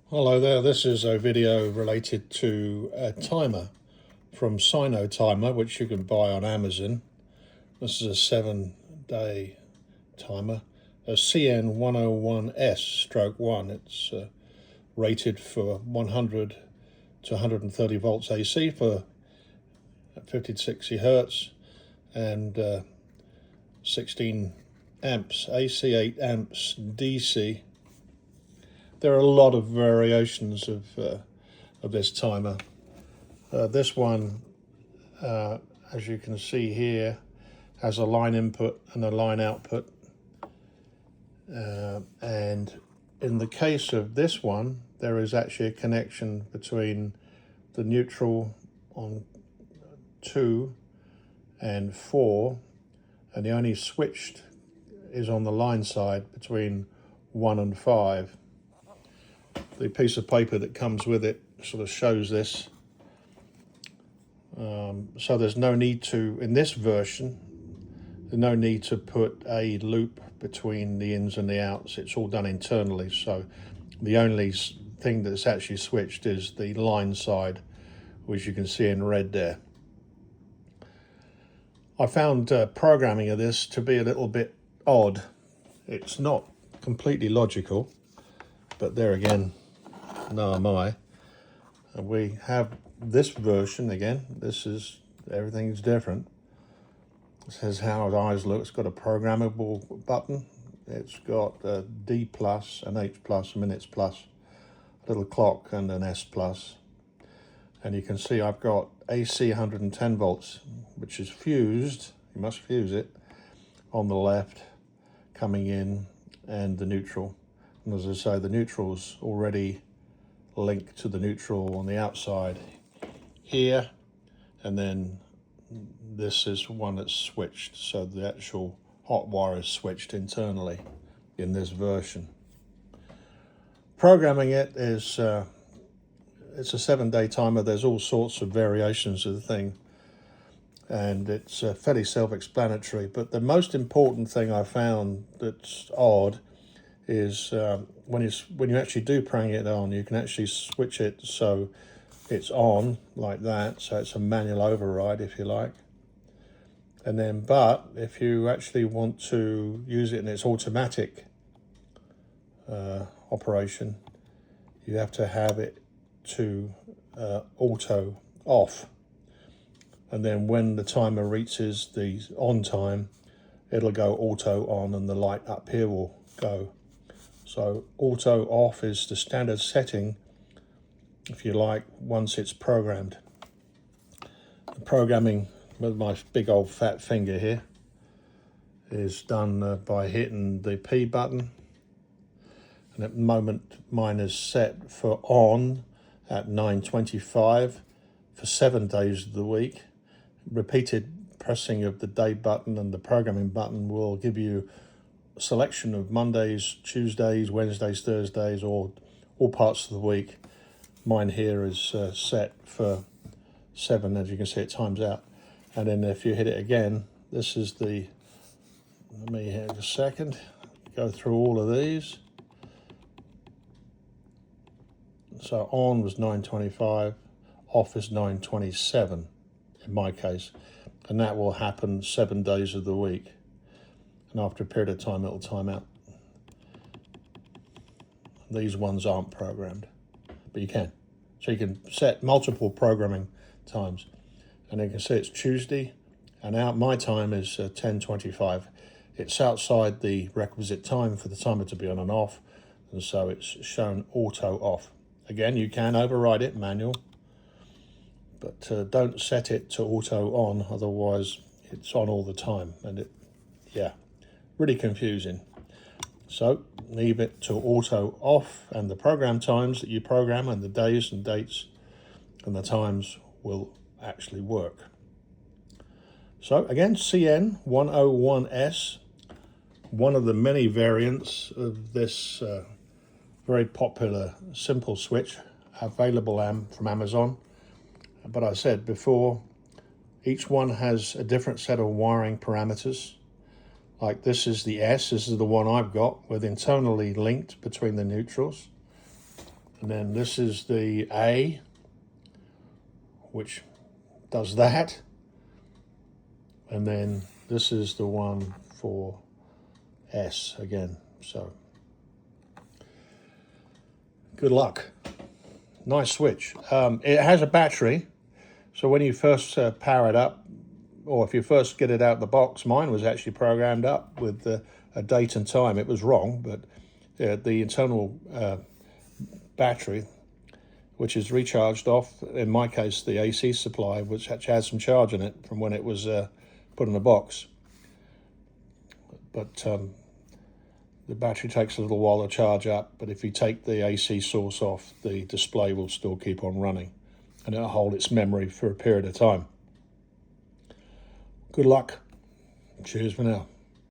Hello there, this is a video related to a timer from Sinotimer, which you can buy on Amazon. This is a 7-day timer, a CN-101S stroke 1. It's rated for 100 to 130 volts AC for 50 to 60 hertz and 16 amps AC, 8 amps DC. There are a lot of variations of this timer. This one, as you can see here, has a line input and a line output. And in the case of this one, there is actually a connection between the neutral on 2 and 4, and the only switched is on the line side between 1 and 5. The piece of paper that comes with it sort of shows this. So there's no need to, in this version, there's no need to put a loop between the ins and the outs. It's all done internally. So the only thing that's actually switched is the line side, which you can see in red there. I found programming of this to be a little bit odd. It's not completely logical, but there again, no am I. And we have this version again. Everything's different. It says how the eyes look. It's got a programmable button. It's got a D plus, an H plus, a minutes plus, a little clock and an S plus. And you can see I've got AC 110 volts, which is fused. You must fuse it on the left coming in, and the neutral. And as I say, the neutral's already linked to the neutral on the outside here, and then this is one that's switched, so the actual hot wire is switched internally in this version. Programming it is it's a 7-day timer. There's all sorts of variations of the thing, and it's fairly self-explanatory, but the most important thing I found that's odd is when you actually do prang it on, you can actually switch it so it's on like that. So it's a manual override, if you like. And then, but if you actually want to use it in its automatic operation, you have to have it to auto off. And then when the timer reaches the on time, it'll go auto on and the light up here will go. So auto off is the standard setting, if you like, once it's programmed. The programming with my big old fat finger here is done by hitting the P button. And at the moment mine is set for on at 9:25 for 7 days of the week. Repeated pressing of the day button and the programming button will give you selection of Mondays, Tuesdays, Wednesdays, Thursdays, or all parts of the week. Mine here is set for 7, as you can see it times out. And then if you hit it again, this is the, let me hit a second, go through all of these. So on was 9:25, off is 9:27 in my case, and that will happen 7 days of the week. And after a period of time, it'll time out. These ones aren't programmed, but you can. So you can set multiple programming times. And you can see it's Tuesday, and out my time is 10:25. It's outside the requisite time for the timer to be on and off, and so it's shown auto off. Again, you can override it manual, but don't set it to auto on, otherwise it's on all the time, and really confusing. So leave it to auto off, and the program times that you program and the days and dates and the times will actually work. So again, CN-101S, one of the many variants of this very popular simple switch available from Amazon. But I said before, each one has a different set of wiring parameters. Like this is the S, this is the one I've got with internally linked between the neutrals. And then this is the A, which does that. And then this is the one for S again. So good luck. Nice switch. It has a battery, so when you first power it up, or if you first get it out of the box, mine was actually programmed up with a date and time. It was wrong, but the internal battery, which is recharged off, in my case the AC supply, which actually has some charge in it from when it was put in the box. But the battery takes a little while to charge up, but if you take the AC source off, the display will still keep on running and it'll hold its memory for a period of time. Good luck. Cheers for now.